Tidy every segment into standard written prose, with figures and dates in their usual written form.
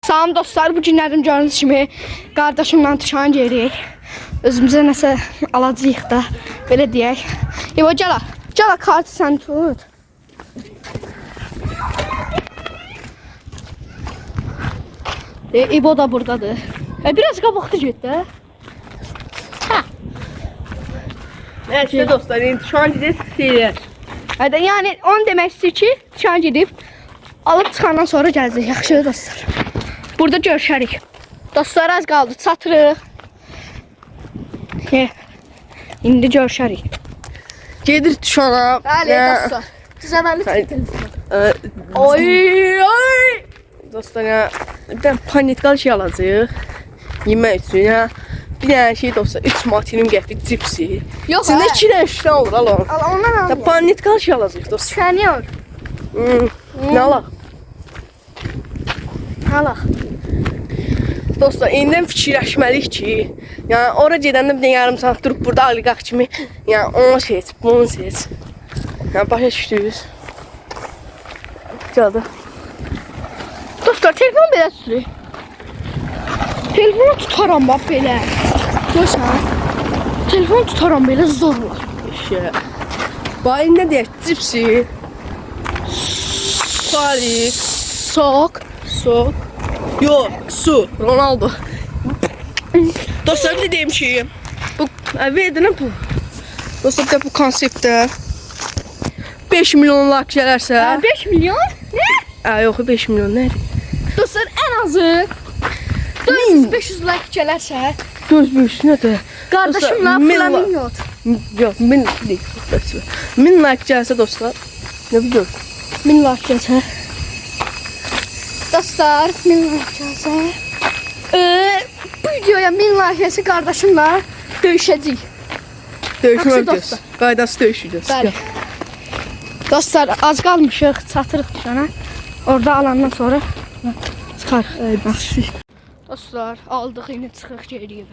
Salam dostlar, bu günlərim gördüyünüz kimi qardaşımla tuşan gelirik. Özümüzə nəsə alacağıq da, belə deyək. İbo, gəl kartı sən tut. İbo da buradadır. Biraz qabaqda get də. Neyse dostlar, şu an gideceğiz seyir. Yəni onu demək istəyir ki, tuşan gedib alıb çıxandan sonra gələcək. Yaxşı dostlar. Burada görüşərik. Dostlar, az qaldı, çatırıq. İndi görüşərik. Gedir tuşana. Bəli, dostlar. Düzəməli. Oy. Dostlar ya, bir tane panetkalı şey alacağıq. Yemək üçün ya. Bir tane şey dostlar, 3 matinim qəpik cipsi. Yox, İçində 2 dənə şişə olur, al onu. Al, ondan al. Ya panetkalı şey alacağıq dostlar. Tükəniyor. Ne alaq? Alaq. Dostlar, indidən fikirləşməliyik ki, yəni ora gedəndə bir də yarım saat durub burada aliqaq kimi, yəni onu seç, bunu seç. Yəni başa düşdünüz. Gəldi. Dostlar, telefon belə sürür. Telefonu tutaram bax belə. Görsən? Telefonu tutaram belə zorla. İşte. Bax, indi nə deyək? Cipsi. Falik. Sok. Yok, su. Ronaldo. Dostlar, bir de deyim ki, bu verdin bu. Dostlar, bir de bu konseptdə 5 milyon like gələrsə. 5 milyon? Nə? Yox, 5 milyon nədir? Dostlar, ən azı 400-500 like gələrsə, Göz büyüsü nədir? qardaşımla flamingo. Yox, 1000 deyil. 1000 like gəlsə dostlar, nə bu gör? 1000 like gəlsə. Dostlar, 1000 like gəlsə. Bu videoya 1000 like gəlsə qardaşımla döyüşəcəyik. Döyüşmək Yaxşı, göz. Qaydası döyüşəcəz. Bəli. Dostlar, az qalmışıq, çatırıq düşənə. Orada alandan sonra çıxarıq. Dostlar, aldıq, indi çıxıq geriyə.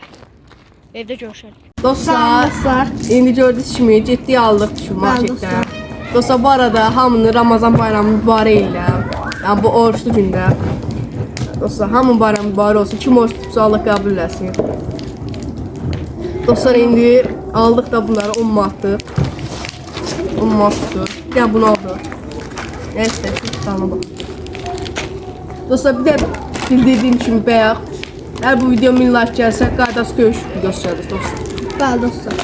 Evdə görüşərik. Dostlar, indi gördüyünüz kimi ciddi aldıq şu marketdən. Dostlar, bu arada hamını Ramazan bayramı mübarək ilə. Yəni bu oruçlu gündə. Dostlar, hamı bayramı mübarək olsun. Kim oruç tutsa Allah qəbul eləsin. Dostlar, indi aldıq da bunları 10 manatlıq. 10 manatdır. Yəni bunu aldıq. Neyse, tutalım bax. Dostlar, bir də bildirdiyim kimi bayaq. Hər bu video 1000 like gəlsə, qaydası döyüş videosu gəlir dostlar. Bəli, dostlar.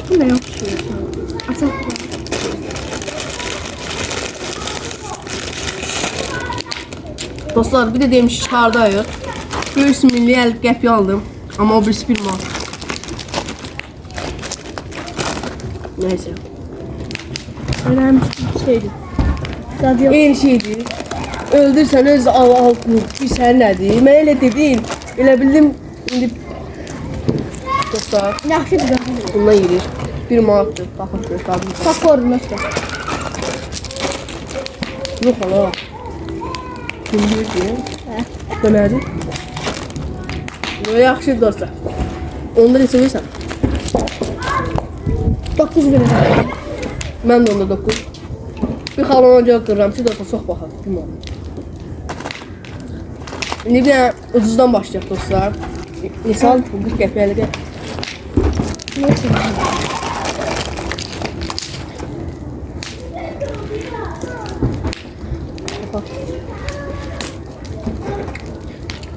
Bu nə yox şey? Asaq. Dostlar, bir de deyim ki, çıxardayıq. Böyüsü milli 50 qəpik aldım. Amma o birisi 1 manat. Neyse. Önemli şeydir. Zaten Eyni şeydir. Öldürsən öz altını, bir sən nədir? Mən elə dedim. Elə bildim, indi... Dostlar, yaxşıdır da. bundan yedir. 1 manatdır. Baxın, göstərdim. Fakor nasıl? Yox, ala. Kim bilir ki? Bu nədir? Yaxşıdır dostlar. Onda neçə verirsən? 9 lira. Mən də onda 9. Bir xalana görə qırıram ki, dostlar, çox baxar. İndi bir dənə ucuzdan başlayaq dostlar. Misal, bu 40 qəpik 50 qəpik.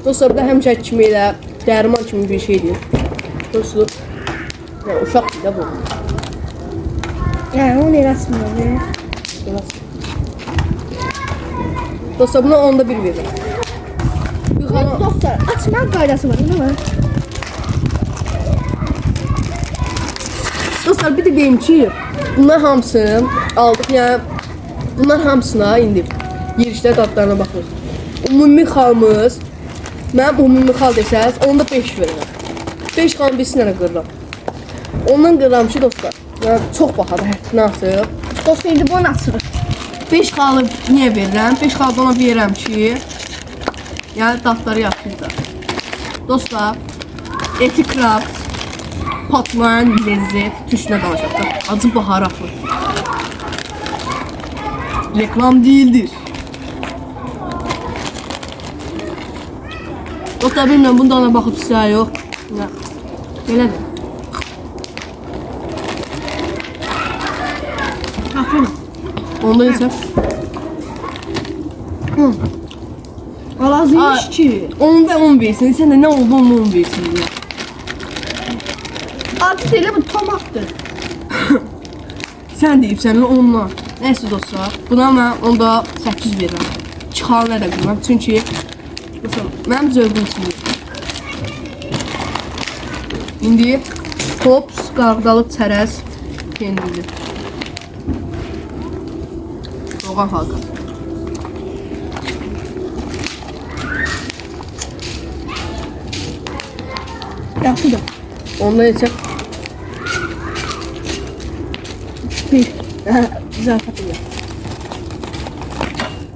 Dostlar, bu da həmişə kimi elə dərman kimi bir şeydir. Dostlar, yəni uşaq değil də bu. Yani o neresi mi? Dostlar, buna onda 1 verir. Dostlar, açmak kaydası var değil mi? Dostlar, bir de deyim ki, bunlar hamısını aldıq, yəni bunlar hamısına indi yerişlər dadlarına baxırıq. Ümumi xalımız, mənim ümumi xal desəz, onda 5 verirəm. 5 xalım birisi nələ qırıram. Ondan qırıram ki, dostlar, yəni çox baxadı həddindən artıq. Dostlar, indi bunu açırıq. 5 xalı niyə verirəm? 5 xalı ona verirəm ki, yəni dadları yaxşıdır. Dostlar, eti kraft, patlayan lezzet, tüşünə danışaq. Acı baharatlı. Reklam değildir. Dostlar bilmirəm bunda ona baxıb sizə yox. Ya, belədir. Aferin. Onda isə Alazıymış ki. 10 və 10 versin. Sən də nə oldu 10 versin ya. Artık değil bu tomattır. Sən deyibsən 10'la. Nəysə dostlar, buna mən onda 8 verirəm. Çıxarına da bilməm. Çünki dostlar, mənim zövqüm üçündür. İndi Pops qarğıdalı çərəz pendiri. Soğan halqa. Yaxşıdır. Onda isə Bir. zarafat edir.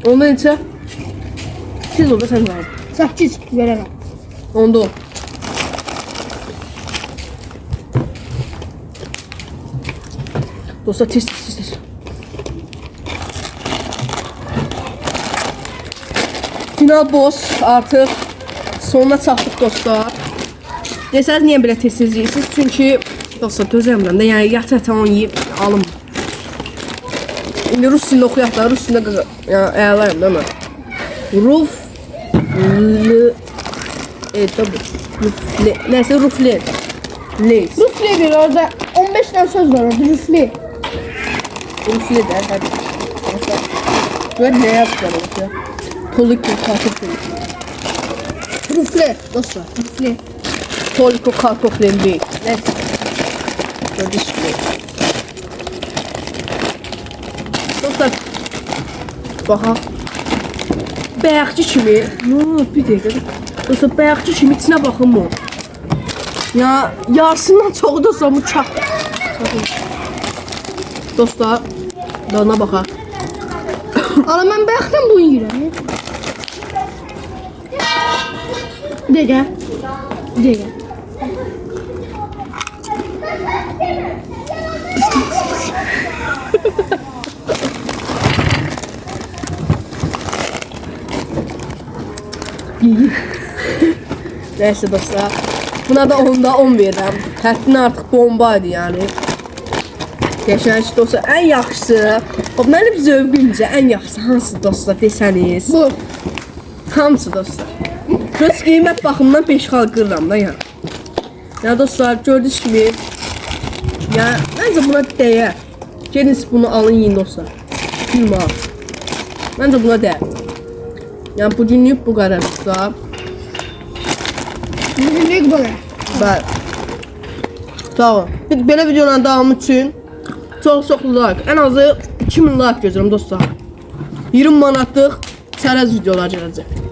Onda isə siz orada sən qalın. 8 verərəm. Onda o. Dostlar tez. Final boss artıq sonuna çatdıq dostlar. Desəz niyə belə tez yeyirsiniz? Çünki dostlar dözəmirəm də, yəni yata onu yeyib alım. İndi rus dilində oxuyaq da, rus dilində əyalayım da mən. Neyse rufle. Leys. Rufle bir orada 15 tane söz var orada rufle. Rufle der hadi. Böyle ne yapacağım ya? Toliko kartofel. Rufle dostlar rufle. Toliko kartofel değil. Neyse. Böyle işte. Dostlar. Baxa. Bayaqçı kimi. Bir dəqiqə. Dostlar bayaqçı kimi içinə baxın mı? Ya yarısından çoxu dostlar bu çaq. Dostlar, dadına baxaq. Ama ben bayaqdan bunu yiyirəm. Bir dəqiqə. Bir dəqiqə. Neyse dostlar. Buna da 10'da 10 verirəm. Həddindən artıq bombaydı yəni. Qəşəng dostlar, ən yaxşısı. Mənim zövqümcə ən yaxşısı hansı dostlar desəniz? Bu. Hamısı dostlar. Göz qiymət baxımından 5 xal qırıram da yəni. Ya dostlar gördüyünüz kimi ya məncə buna dəyər. Gelin bunu alın yiyin dostlar. Bilməm. Məncə buna dəyər. Yəni bugünlük bu qədər dostlar. Bugünlük bu qədər. Bəli. Sağ olun. Belə videoların davamı üçün çox like. Ən azı 2000 like gözləyirəm dostlar. 20 manatlıq çərəz videolar gələcək.